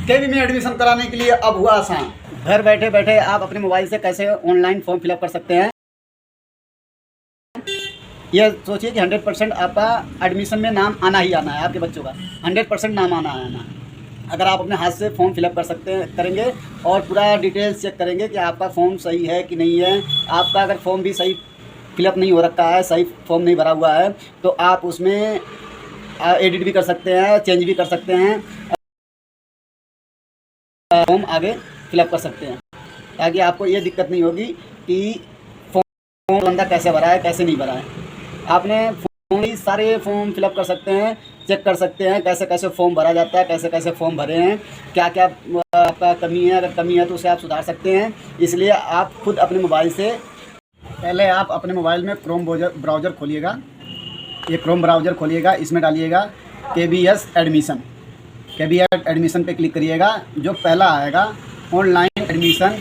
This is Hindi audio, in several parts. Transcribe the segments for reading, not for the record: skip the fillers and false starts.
केवी में एडमिशन कराने के लिए अब हुआ आसान। घर बैठे बैठे आप अपने मोबाइल से कैसे ऑनलाइन फॉर्म फिलअप कर सकते हैं। ये सोचिए कि 100% आपका एडमिशन में नाम आना ही आना है, आपके बच्चों का 100% नाम आना है। अगर आप अपने हाथ से फॉर्म फिलअप करेंगे और पूरा डिटेल्स चेक करेंगे कि आपका फॉर्म सही है कि नहीं है। आपका अगर फॉर्म भी सही फिलअप नहीं हो रखा है, सही फॉर्म नहीं भरा हुआ है, तो आप उसमें एडिट भी कर सकते हैं, चेंज भी कर सकते हैं, फॉर्म आगे फिलअप कर सकते हैं, ताकि आपको ये दिक्कत नहीं होगी कि फॉर्म बंदा कैसे भरा है कैसे नहीं भरा है। आपने फॉर्म ही सारे फॉर्म फिलअप कर सकते हैं, चेक कर सकते हैं कैसे कैसे फॉर्म भरा जाता है, कैसे कैसे फॉर्म भरे हैं, क्या क्या आपका कमी है। अगर कमी है तो उसे आप सुधार सकते हैं। इसलिए आप खुद अपने मोबाइल से पहले आप अपने मोबाइल में क्रोम ब्राउज़र खोलिएगा। ये क्रोम ब्राउज़र खोलिएगा, इसमें डालिएगा KBS एडमिशन। KBS एडमिशन पे क्लिक करिएगा। जो पहला आएगा ऑनलाइन एडमिशन,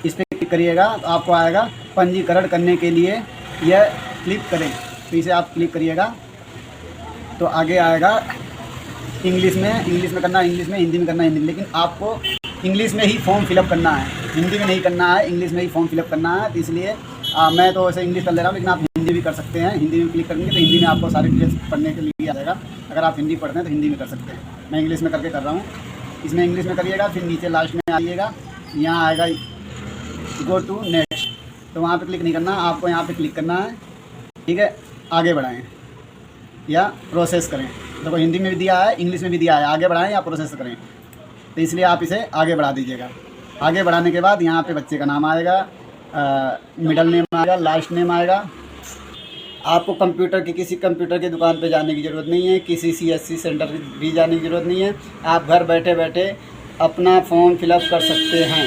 इस पर क्लिक करिएगा तो आपको आएगा पंजीकरण करने के लिए यह क्लिक करें। तो इसे आप क्लिक करिएगा तो आगे आएगा इंग्लिश में करना है, इंग्लिश में, हिंदी में करना है, हिंदी में। लेकिन आपको इंग्लिश में ही फॉर्म फिलअप करना है, हिंदी में नहीं करना है, इंग्लिश में ही फॉर्म फिलअप करना है। तो इसलिए मैं तो वैसे इंग्लिश कर ले रहा हूँ, लेकिन आप हिंदी भी कर सकते हैं। हिंदी में क्लिक करेंगे तो हिंदी में आपको सारी डिटेल्स पढ़ने के लिए आ जाएगा। अगर आप हिंदी पढ़ते हैं तो हिंदी में कर सकते हैं। मैं इंग्लिश में करके कर रहा हूँ। इसमें इंग्लिश में करिएगा, फिर नीचे लास्ट में आइएगा, यहाँ आएगा गो टू नेक्स्ट। तो वहाँ पे क्लिक नहीं करना, आपको यहाँ पे क्लिक करना है। ठीक है, आगे बढ़ाएं या प्रोसेस करें। देखो हिंदी में भी दिया है, इंग्लिश में भी दिया है, आगे बढ़ाएं या प्रोसेस करें। तो इसलिए आप इसे आगे बढ़ा दीजिएगा। आगे बढ़ाने के बाद यहाँ पे बच्चे का नाम आएगा, मिडल नेम आएगा, लास्ट नेम आएगा। आपको किसी कंप्यूटर की दुकान पे जाने की ज़रूरत नहीं है, किसी CSC सेंटर भी जाने की ज़रूरत नहीं है। आप घर बैठे बैठे अपना फॉर्म फिलअप कर सकते हैं।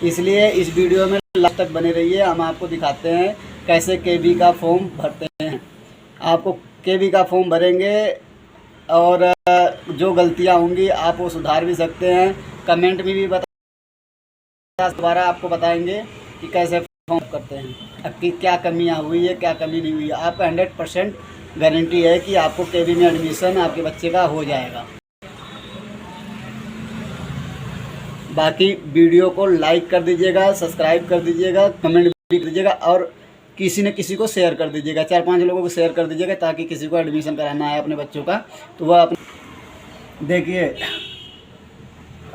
इसलिए इस वीडियो में लास्ट तक बने रहिए। हम आपको दिखाते हैं कैसे KV का फॉर्म भरते हैं। आपको KV का फॉर्म भरेंगे और जो गलतियां होंगी आप वो सुधार भी सकते हैं। कमेंट में भी दोबारा आपको बताएंगे कि कैसे फॉर्म करते हैं, आपकी क्या कमियां हुई है, क्या कमी नहीं हुई है। आपका 100% गारंटी है कि आपको KV में एडमिशन आपके बच्चे का हो जाएगा। बाकी वीडियो को लाइक कर दीजिएगा, सब्सक्राइब कर दीजिएगा, कमेंट भी कर दीजिएगा और किसी न किसी को शेयर कर दीजिएगा। 4-5 लोगों को शेयर कर दीजिएगा ताकि किसी को एडमिशन कराना है अपने बच्चों का तो वह देखिए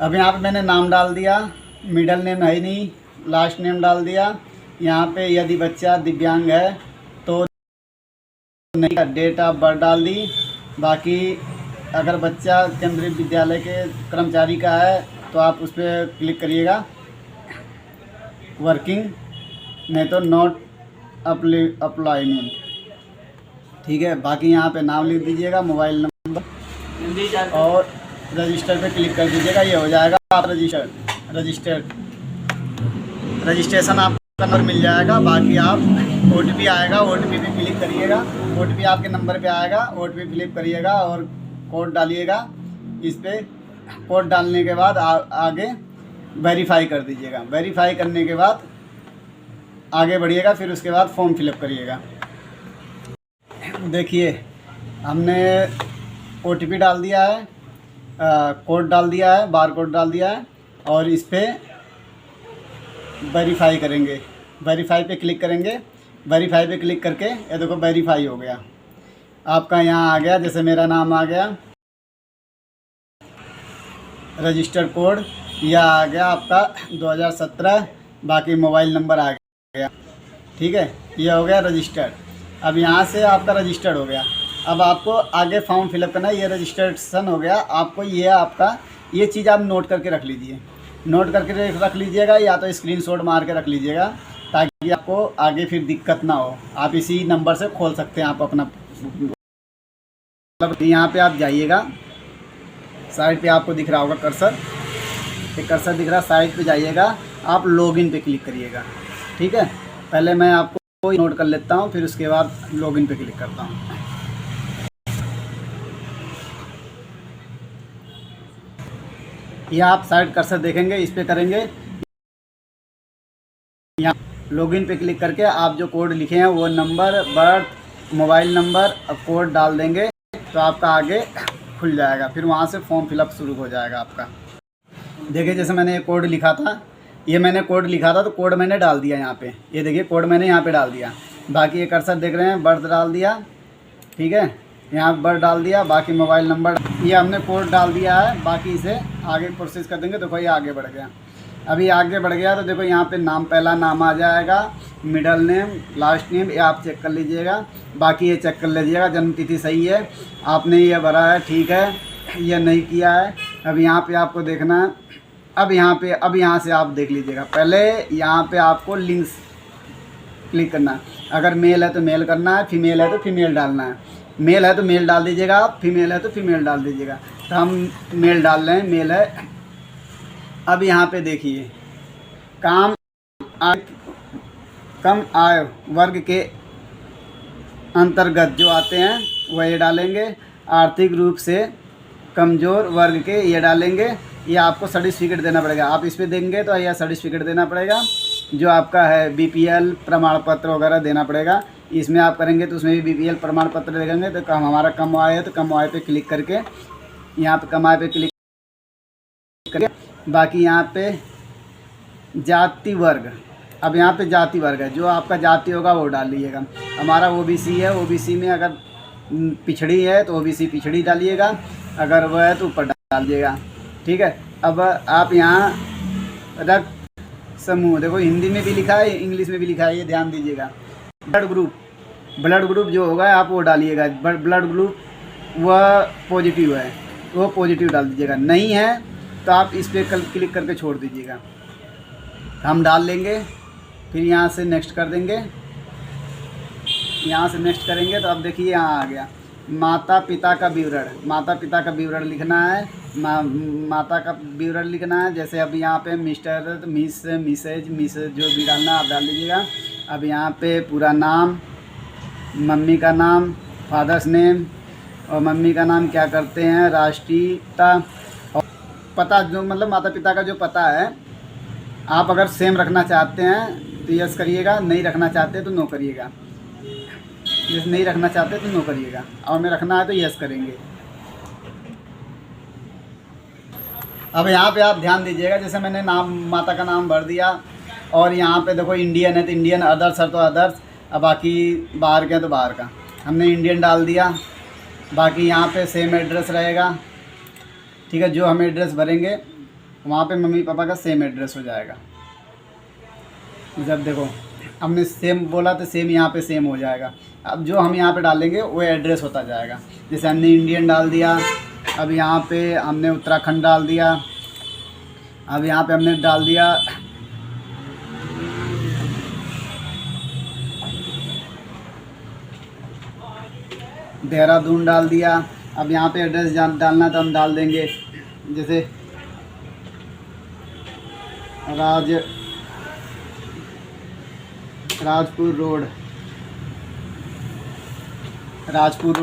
अब यहाँ पे मैंने नाम डाल दिया, मिडल नेम है ही नहीं, लास्ट नेम डाल दिया। यहाँ पे यदि बच्चा दिव्यांग है तो नहीं, डेट ऑफ बर्थ डाल दी। बाकी अगर बच्चा केंद्रीय विद्यालय के कर्मचारी का है तो आप उस पर क्लिक करिएगा, वर्किंग, नहीं तो नॉट अप्लाइमेंट। ठीक है, बाकी यहाँ पे नाम लिख दीजिएगा, मोबाइल नंबर और रजिस्टर पे क्लिक कर दीजिएगा। ये हो जाएगा आप रजिस्ट्रेशन आपका नंबर मिल जाएगा। बाकी आप OTP आएगा, OTP पे क्लिक करिएगा, OTP आपके नंबर पे आएगा, OTP फिलिप करिएगा और कोड डालिएगा। इस पर कोड डालने के बाद आगे वेरीफाई कर दीजिएगा। वेरीफाई करने के बाद आगे बढ़िएगा, फिर उसके बाद फॉर्म फिलअप करिएगा। देखिए हमने OTP डाल दिया है, कोड डाल दिया है, बार कोड डाल दिया है और इस पर वेरीफाई करेंगे। वेरीफाई पे क्लिक करेंगे। वेरीफाई पे क्लिक करके ये देखो वेरीफाई हो गया, आपका यहाँ आ गया। जैसे मेरा नाम आ गया, रजिस्टर कोड यह आ गया आपका 2017, बाकी मोबाइल नंबर आ गया। ठीक है, ये हो गया रजिस्टर्ड। अब यहाँ से आपका रजिस्टर्ड हो गया। अब आपको आगे फॉर्म फिलअप करना है। ये रजिस्ट्रेशन हो गया। आपको ये आपका ये चीज़ आप नोट करके रख लीजिए, नोट करके रख लीजिएगा या तो स्क्रीनशॉट मार के रख लीजिएगा ताकि आपको आगे फिर दिक्कत ना हो। आप इसी नंबर से खोल सकते हैं आप अपना। यहाँ पे आप जाइएगा, साइड पे आपको दिख रहा होगा कर्सर, एक कर्सर दिख रहा है, साइड पे जाइएगा, आप लॉगिन पे क्लिक करिएगा। ठीक है, पहले मैं आपको नोट कर लेता हूँ, फिर उसके बाद लॉगिन पे क्लिक करता हूँ। यह आप साइड कर्सर देखेंगे, इस पे करेंगे, यहाँ लॉगिन पे क्लिक करके आप जो कोड लिखे हैं वो नंबर, बर्थ, मोबाइल नंबर, अब कोड डाल देंगे तो आपका आगे खुल जाएगा, फिर वहाँ से फॉर्म फिलअप शुरू हो जाएगा आपका। देखिए जैसे मैंने एक कोड लिखा था, ये मैंने कोड लिखा था तो कोड मैंने डाल दिया यहाँ पे, ये देखिए कोड मैंने यहाँ पे डाल दिया। बाकी ये कर्सर देख रहे हैं, बर्थ डाल दिया, ठीक है, यहाँ बर्थ डाल दिया, बाकी मोबाइल नंबर, ये हमने कोड डाल दिया है। बाकी इसे आगे प्रोसेस कर देंगे। देखो ये आगे बढ़ गया, अभी आगे बढ़ गया तो देखो यहाँ पे नाम, पहला नाम आ जाएगा, मिडल नेम, लास्ट नेम, ये आप चेक कर लीजिएगा। बाकी ये चेक कर लीजिएगा, जन्म तिथि सही है, आपने ये भरा है, ठीक है, ये नहीं किया है। अब यहाँ पे आपको देखना है, अब यहाँ से आप देख लीजिएगा। पहले यहाँ पे आपको लिंक्स क्लिक करना है, अगर मेल है तो मेल करना है, फीमेल है तो फीमेल डालना है। मेल है तो मेल डाल दीजिएगा आप, फीमेल है तो फीमेल डाल दीजिएगा। तो हम मेल डाल रहे हैं, मेल है। अब यहाँ पे देखिए कम आय वर्ग के अंतर्गत जो आते हैं वह ये डालेंगे, आर्थिक रूप से कमज़ोर वर्ग के ये डालेंगे। ये आपको सर्टिफिकेट देना पड़ेगा, आप इस पर देंगे तो यह सर्टिफिकेट देना पड़ेगा, जो आपका है बीपीएल प्रमाण पत्र वगैरह देना पड़ेगा। इसमें आप करेंगे तो उसमें भी बीपीएल प्रमाण पत्र देंगे। तो हमारा कम आय है तो कम आय पे क्लिक करके यहाँ पे कम आय पे क्लिक करके, बाकी यहाँ पे जाति वर्ग, अब यहाँ पे जाति वर्ग है, जो आपका जाति होगा वो डाल लीजिएगा। हमारा ओबीसी है, ओबीसी में अगर पिछड़ी है तो ओबीसी पिछड़ी डालिएगा, अगर वह है तो ऊपर डाल दीजिएगा, ठीक है। अब आप यहाँ रक्त समूह, देखो हिंदी में भी लिखा है, इंग्लिश में भी लिखा है, ये ध्यान दीजिएगा। ब्लड ग्रुप जो होगा आप वो डालिएगा, ब्लड ग्रुप वह पॉजिटिव है, वो पॉजिटिव डाल दीजिएगा। नहीं है तो आप इस पर क्लिक करके छोड़ दीजिएगा। हम डाल लेंगे, फिर यहाँ से नेक्स्ट कर देंगे। यहाँ से नेक्स्ट करेंगे तो अब देखिए यहाँ आ गया माता पिता का विवरण, माता पिता का विवरण लिखना है, माता का विवरण लिखना है। जैसे अब यहाँ पे मिस्टर, मिस, मिसेज जो भी डालना आप डाल दीजिएगा। अब यहाँ पे पूरा नाम, मम्मी का नाम, फादर्स नेम, और मम्मी का नाम क्या करते हैं, राष्ट्रीयता, और पता जो मतलब माता पिता का जो पता है, आप अगर सेम रखना चाहते हैं तो यस करिएगा, नहीं रखना चाहते तो नो करिएगा। जैसे नहीं रखना चाहते तो नो करिएगा, और में रखना है तो यस करेंगे। अब यहाँ पे आप ध्यान दीजिएगा, जैसे मैंने नाम, माता का नाम भर दिया, और यहाँ पे देखो इंडियन है तो इंडियन, अदर्स है तो अदर्स, अब बाकी बाहर के हैं तो बाहर का, हमने इंडियन डाल दिया। बाकी यहाँ पे सेम एड्रेस रहेगा, ठीक है, जो हम एड्रेस भरेंगे वहाँ पे मम्मी पापा का सेम एड्रेस हो जाएगा। जब देखो हमने सेम बोला तो सेम यहाँ पे सेम हो जाएगा। अब जो हम यहाँ पे डालेंगे वो एड्रेस होता जाएगा। जैसे हमने इंडियन डाल दिया, अब यहाँ पे हमने उत्तराखंड डाल दिया, अब यहाँ पे हमने डाल दिया देहरादून डाल दिया। अब यहाँ पे एड्रेस डालना तो हम डाल देंगे, जैसे राजपुर रोड,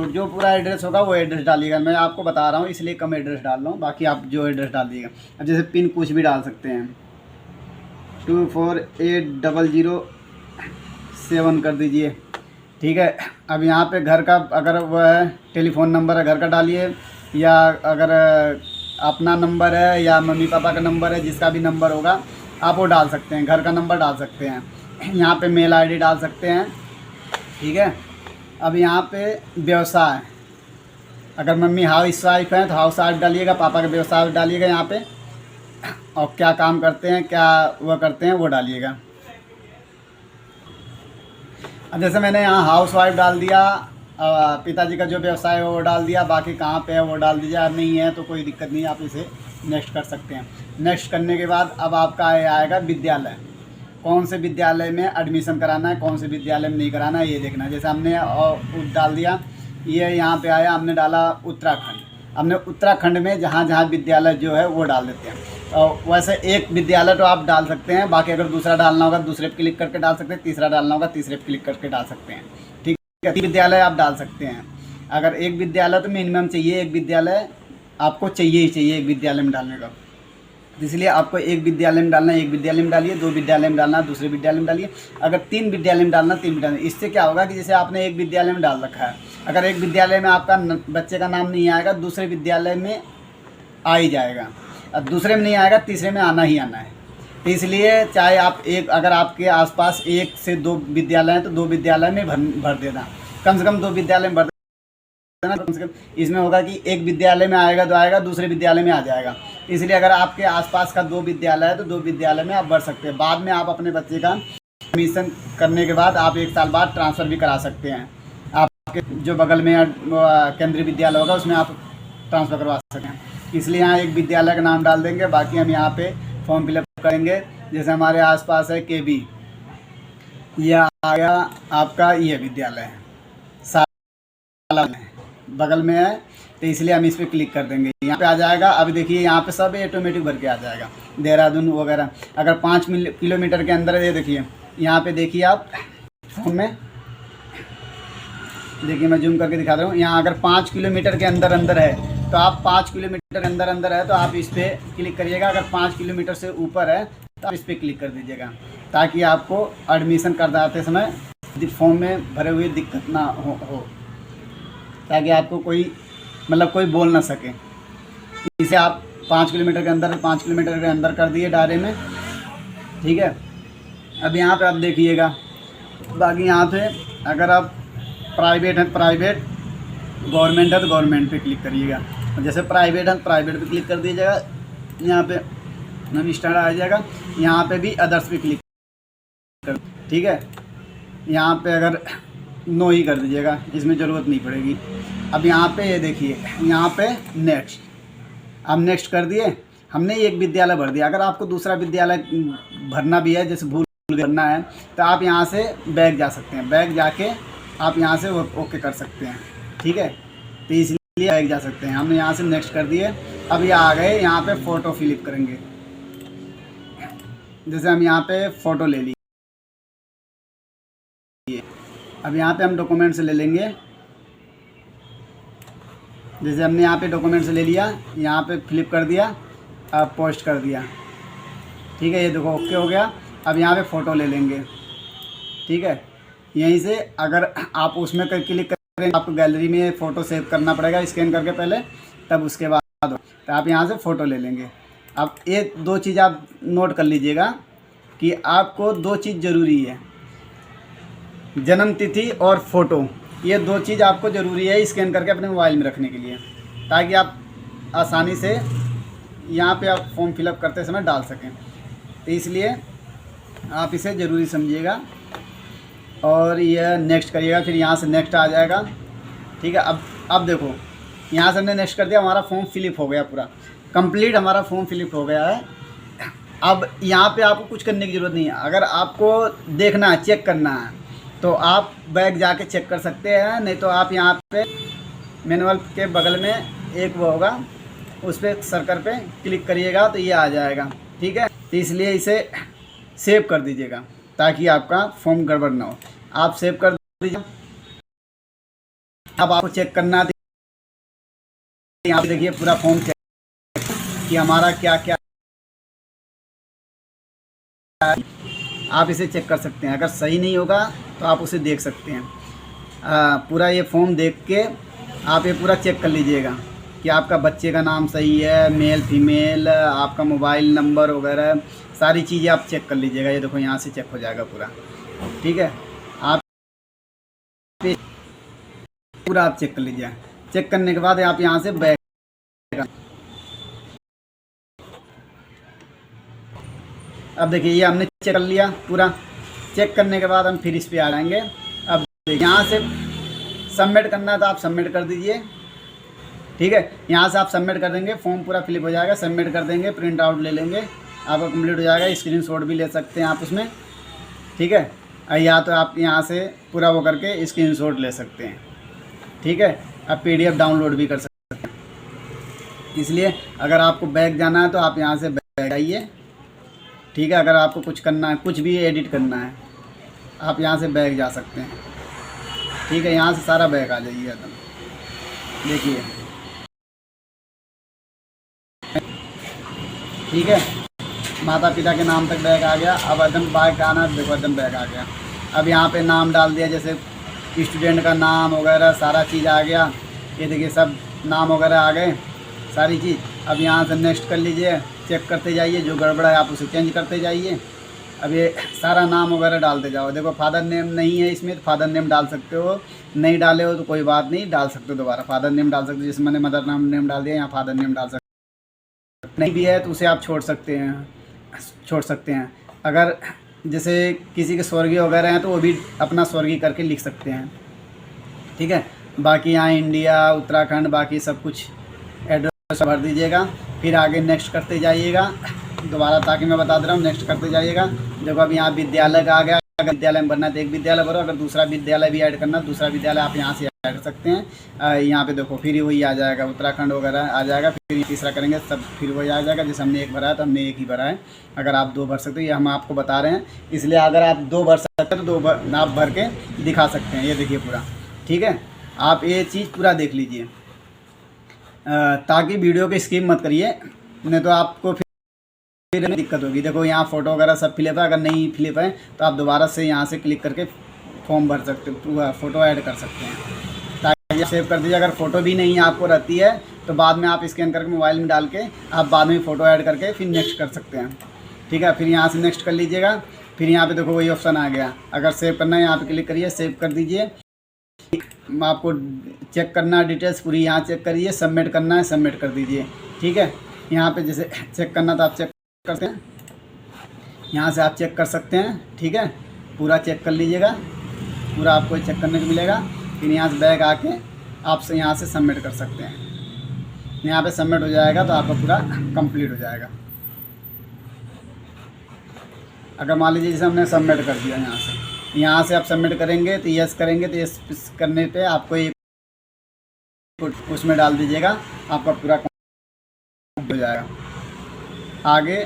जो पूरा एड्रेस होगा वो एड्रेस डालिएगा। मैं आपको बता रहा हूँ इसलिए कम एड्रेस डाल रहा हूँ, बाकी आप जो एड्रेस डाल दीजिएगा। अब जैसे पिन कुछ भी डाल सकते हैं, 248007 कर दीजिए, ठीक है। अब यहाँ पे घर का अगर वह टेलीफ़ोन नंबर है घर का डालिए, या अगर अपना नंबर है या मम्मी पापा का नंबर है, जिसका भी नंबर होगा आप वो डाल सकते हैं, घर का नंबर डाल सकते हैं। यहाँ पे मेल आईडी डाल सकते हैं, ठीक है। अब यहाँ पे व्यवसाय, अगर मम्मी हाउस वाइफ है तो हाउस वाइफ डालिएगा, पापा का व्यवसाय डालिएगा यहाँ पे, और क्या काम करते हैं, क्या वह करते हैं वो डालिएगा। अब जैसे मैंने यहाँ हाउस वाइफ डाल दिया, पिताजी का जो व्यवसाय है वो डाल दिया, बाकी कहाँ पे है वो डाल दीजिए। नहीं है तो कोई दिक्कत नहीं, आप इसे नेक्स्ट कर सकते हैं। नेक्स्ट करने के बाद अब आपका आएगा विद्यालय, कौन से विद्यालय में एडमिशन कराना है, कौन से विद्यालय में नहीं कराना है, ये देखना है। जैसे हमने डाल दिया, ये यहाँ पे आया, हमने डाला उत्तराखंड। हमने उत्तराखंड में जहाँ जहाँ विद्यालय जो है वो डाल देते हैं। और वैसे एक विद्यालय तो आप डाल सकते हैं, बाकी अगर दूसरा डालना होगा दूसरे पे क्लिक करके डाल सकते हैं, तीसरा डालना होगा तीसरे पे क्लिक करके डाल सकते हैं, ठीक है। 3 विद्यालय आप डाल सकते हैं। अगर एक विद्यालय तो मिनिमम चाहिए, एक विद्यालय आपको चाहिए ही चाहिए एक विद्यालय में डालने का। इसलिए आपको एक विद्यालय में डालना है, एक विद्यालय में डालिए, 2 विद्यालय में डालना है, दूसरे विद्यालय में डालिए। अगर 3 विद्यालय में डालना, 3 विद्यालय में। इससे क्या होगा कि जैसे आपने एक विद्यालय में डाल रखा है, अगर एक विद्यालय में आपका बच्चे का नाम नहीं आएगा, दूसरे विद्यालय में आ ही जाएगा, और दूसरे में नहीं आएगा, तीसरे में आना ही आना है। तो इसलिए चाहे आप एक, अगर आपके आसपास 1 से 2 विद्यालय हैं तो 2 विद्यालय में भर देना, कम से कम 2 विद्यालय में भर देना। कम से कम इसमें होगा कि एक विद्यालय में आएगा तो आएगा, दूसरे विद्यालय में आ जाएगा। इसलिए अगर आपके आसपास का 2 विद्यालय है तो 2 विद्यालय में आप भर सकते हैं। बाद में आप अपने बच्चे का एडमिशन करने के बाद आप 1 साल बाद ट्रांसफ़र भी करा सकते हैं। आपके जो बगल में केंद्रीय विद्यालय होगा उसमें आप ट्रांसफ़र करवा सकते हैं। इसलिए यहाँ एक विद्यालय का नाम डाल देंगे, बाकी हम यहाँ पे फॉर्म फिलअप करेंगे। जैसे हमारे आसपास है KB, यह आ गया आपका, ये विद्यालय है साला बगल में है, तो इसलिए हम इस पर क्लिक कर देंगे, यहाँ पे आ जाएगा। अभी देखिए यहाँ पे सब ऑटोमेटिक भर के आ जाएगा, देहरादून वगैरह। अगर 5 किलोमीटर के अंदर है, ये देखिए यहाँ पे, देखिए आप फोन में देखिए, मैं जूम करके दिखा रहा हूँ। यहाँ अगर 5 किलोमीटर के अंदर है तो आप 5 किलोमीटर अंदर है तो आप इस पर क्लिक करिएगा। अगर 5 किलोमीटर से ऊपर है तो आप इस पर क्लिक कर दीजिएगा, ताकि आपको एडमिशन करवाते समय फॉर्म में भरे हुए दिक्कत ना हो, ताकि आपको कोई कोई बोल ना सके। इसे आप 5 किलोमीटर के अंदर, 5 किलोमीटर के अंदर कर दिए दायरे में, ठीक है। अब यहाँ पे आप देखिएगा, बाकी यहाँ पे अगर आप प्राइवेट है, प्राइवेट, गवर्नमेंट है तो गवर्नमेंट पे क्लिक करिएगा। जैसे प्राइवेट है तो प्राइवेट पे क्लिक कर दीजिएगा, यहाँ पे नॉन स्टार आ जाएगा। यहाँ पे भी अदर्स पे क्लिक कर, ठीक है। यहाँ पे अगर नो ही कर दीजिएगा, इसमें ज़रूरत नहीं पड़ेगी। अब यहाँ पे ये देखिए, यहाँ पे नेक्स्ट, अब नेक्स्ट कर दिए। हमने एक विद्यालय भर दिया। अगर आपको दूसरा विद्यालय भरना भी है, जैसे भूल भरना है, तो आप यहाँ से बैक जा सकते हैं। बैक जाके आप यहाँ से ओके कर सकते हैं, ठीक है। तो इसलिए बैक जा सकते हैं। हमने यहाँ से नेक्स्ट कर दिए। अब ये आ गए, यहाँ पे फ़ोटो फिलिप करेंगे। जैसे हम यहाँ पे फ़ोटो ले लिए, अब यहाँ पे हम डॉक्यूमेंट्स ले लेंगे। जैसे हमने यहाँ पे डॉक्यूमेंट्स ले लिया, यहाँ पे फ्लिप कर दिया, अब पोस्ट कर दिया, ठीक है। ये देखो ओके हो गया। अब यहाँ पे फ़ोटो ले लेंगे, ठीक है। यहीं से अगर आप उसमें क्लिक करेंगे, आपको गैलरी में फ़ोटो सेव करना पड़ेगा स्कैन करके पहले, तब उसके बाद तो आप यहाँ से फ़ोटो ले लेंगे। अब ये 2 चीज़ आप नोट कर लीजिएगा कि आपको 2 चीज़ ज़रूरी है, जन्म तिथि और फ़ोटो। ये 2 चीज़ आपको ज़रूरी है स्कैन करके अपने मोबाइल में रखने के लिए, ताकि आप आसानी से यहाँ पे आप फॉर्म फिलअप करते समय डाल सकें। तो इसलिए आप इसे ज़रूरी समझिएगा और यह नेक्स्ट करिएगा। फिर यहाँ से नेक्स्ट आ जाएगा, ठीक है। अब देखो, यहाँ से हमने नेक्स्ट कर दिया, हमारा फॉर्म फिलअप हो गया, पूरा कंप्लीट हमारा फॉर्म फिलअप हो गया है। अब यहाँ पे आपको कुछ करने की ज़रूरत नहीं है। अगर आपको देखना है, चेक करना है, तो आप बैग जाके चेक कर सकते हैं। नहीं तो आप यहाँ पे मैनुअल के बगल में एक वो होगा, उस पर सर्कल पे क्लिक करिएगा तो ये आ जाएगा, ठीक है। तो इसलिए इसे सेव कर दीजिएगा, ताकि आपका फॉर्म गड़बड़ ना हो। आप सेव कर दीजिए। अब आपको चेक करना है, यहाँ पे देखिए पूरा फॉर्म चेक कि हमारा क्या क्या, आप इसे चेक कर सकते हैं। अगर सही नहीं होगा तो आप उसे देख सकते हैं। पूरा ये फॉर्म देख के आप ये पूरा चेक कर लीजिएगा कि आपका बच्चे का नाम सही है, मेल फीमेल, आपका मोबाइल नंबर वगैरह सारी चीज़ें आप चेक कर लीजिएगा। ये देखो यहाँ से चेक हो जाएगा पूरा, ठीक है। आप पूरा आप चेक कर लीजिए। चेक करने के बाद आप यहाँ से बैक, अब देखिए ये हमने चेक कर लिया पूरा। चेक करने के बाद हम फिर इस पे आ जाएंगे। अब यहाँ से सबमिट करना है तो आप सबमिट कर दीजिए, ठीक है। यहाँ से आप सबमिट कर देंगे, फॉर्म पूरा फिलअप हो जाएगा। सबमिट कर देंगे, प्रिंट आउट ले लेंगे, आपका कंप्लीट हो जाएगा। स्क्रीनशॉट भी ले सकते हैं आप उसमें, ठीक है। या तो आप यहाँ से पूरा वो करके स्क्रीनशॉट ले सकते हैं, ठीक है। आप PDF डाउनलोड भी कर सकते हैं। इसलिए अगर आपको बैक जाना है तो आप यहाँ से बैक आइए, ठीक है। अगर आपको कुछ करना है, कुछ भी एडिट करना है, आप यहाँ से बैक जा सकते हैं, ठीक है। यहाँ से सारा बैक आ जाइए एकदम, देखिए ठीक है। माता पिता के नाम तक बैग आ गया। अब एकदम बैग आना, देखो एकदम बैग आ गया। अब यहाँ पे नाम डाल दिया, जैसे स्टूडेंट का नाम वगैरह सारा चीज़ आ गया। ये देखिए सब नाम वगैरह आ गए, सारी चीज़। अब यहाँ से नेक्स्ट कर लीजिए, चेक करते जाइए, जो गड़बड़ है आप उसे चेंज करते जाइए। अब ये सारा नाम वगैरह डालते जाओ। देखो फादर नेम नहीं है इसमें, तो फादर नेम डाल सकते हो, नहीं डाले हो तो कोई बात नहीं, डाल सकते हो दोबारा फादर नेम डाल सकते हो। जैसे मैंने मदर नेम डाल दिया, यहाँ फादर नेम डाल सकते हो। नहीं भी है तो उसे आप छोड़ सकते हैं। अगर जैसे किसी के स्वर्गीय वगैरह हैं तो वो भी अपना स्वर्गीय करके लिख सकते हैं, ठीक है। बाकी यहाँ इंडिया, उत्तराखंड, बाकी सब कुछ एड्रेस भर दीजिएगा। फिर आगे नेक्स्ट करते जाइएगा दोबारा, ताकि मैं बता दे रहा हूँ, नेक्स्ट करते जाइएगा। देखो अब यहाँ विद्यालय का आ गया। अगर विद्यालय में भरना है तो एक विद्यालय भरो, अगर दूसरा विद्यालय भी ऐड करना, दूसरा विद्यालय आप यहाँ से ऐड कर सकते हैं। यहाँ पे देखो फिर वही आ जाएगा, उत्तराखंड वगैरह आ जाएगा। फिर तीसरा करेंगे सब फिर वही आ जाएगा। जैसे हमने एक भरा है तो हमने एक ही भरा है। अगर आप 2 भर सकते हो, ये हम आपको बता रहे हैं, इसलिए अगर आप 2 भर सकते हो तो 2 आप भर के दिखा सकते हैं। ये देखिए पूरा, ठीक है। आप ये चीज़ पूरा देख लीजिए, ताकि वीडियो को स्किप मत करिए, नहीं तो आपको फिर दिक्कत होगी। देखो यहाँ फ़ोटो वगैरह सब फिलअप है। अगर नहीं फिलअप है तो आप दोबारा से यहाँ से क्लिक करके फॉर्म भर सकते हो, फ़ोटो ऐड कर सकते हैं, ताकि सेव कर दीजिए। अगर फ़ोटो भी नहीं आपको रहती है तो बाद में आप स्कैन करके मोबाइल में डाल के आप बाद में फ़ोटो ऐड करके फिर नेक्स्ट कर सकते हैं, ठीक है। फिर यहाँ से नेक्स्ट कर लीजिएगा। फिर यहाँ पे देखो वही ऑप्शन आ गया, अगर सेव करना है यहाँ पे क्लिक करिए, सेव कर दीजिए। आपको चेक करना है डिटेल्स पूरी, यहाँ चेक करिए, सबमिट करना है सबमिट कर दीजिए, ठीक है। यहाँ पे जैसे चेक करना तो आप चेक करते हैं, यहाँ से आप चेक कर सकते हैं, ठीक है। पूरा चेक कर लीजिएगा, पूरा आपको चेक करने को मिलेगा। फिर यहाँ से बैग आके आप से यहाँ से सबमिट कर सकते हैं। यहाँ पे सबमिट हो जाएगा तो आपका पूरा कंप्लीट हो जाएगा। अगर मान लीजिए जैसे हमने सबमिट कर दिया, यहाँ से आप सबमिट करेंगे तो यस करेंगे, तो यस करने पे आपको एक उसमें डाल दीजिएगा, आपका पूरा हो जाएगा। आगे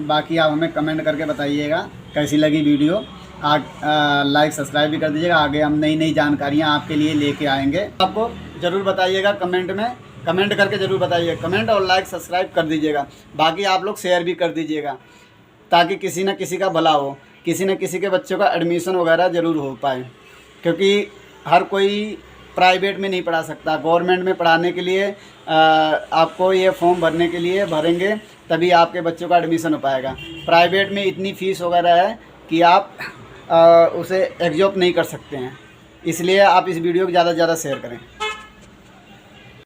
बाकी आप हमें कमेंट करके बताइएगा कैसी लगी वीडियो। लाइक सब्सक्राइब भी कर दीजिएगा। आगे हम नई नई जानकारियाँ आपके लिए लेके आएंगे। आपको ज़रूर बताइएगा कमेंट में, कमेंट करके ज़रूर बताइएगा। कमेंट और लाइक सब्सक्राइब कर दीजिएगा। बाकी आप लोग शेयर भी कर दीजिएगा, ताकि किसी न किसी का भला हो, किसी न किसी के बच्चों का एडमिशन वगैरह ज़रूर हो पाए। क्योंकि हर कोई प्राइवेट में नहीं पढ़ा सकता। गवर्नमेंट में पढ़ाने के लिए आपको ये फॉर्म भरने के लिए भरेंगे तभी आपके बच्चों का एडमिशन हो पाएगा। प्राइवेट में इतनी फ़ीस वगैरह है कि आप उसे एग्जॉर्ब नहीं कर सकते हैं। इसलिए आप इस वीडियो को ज़्यादा से ज़्यादा शेयर करें।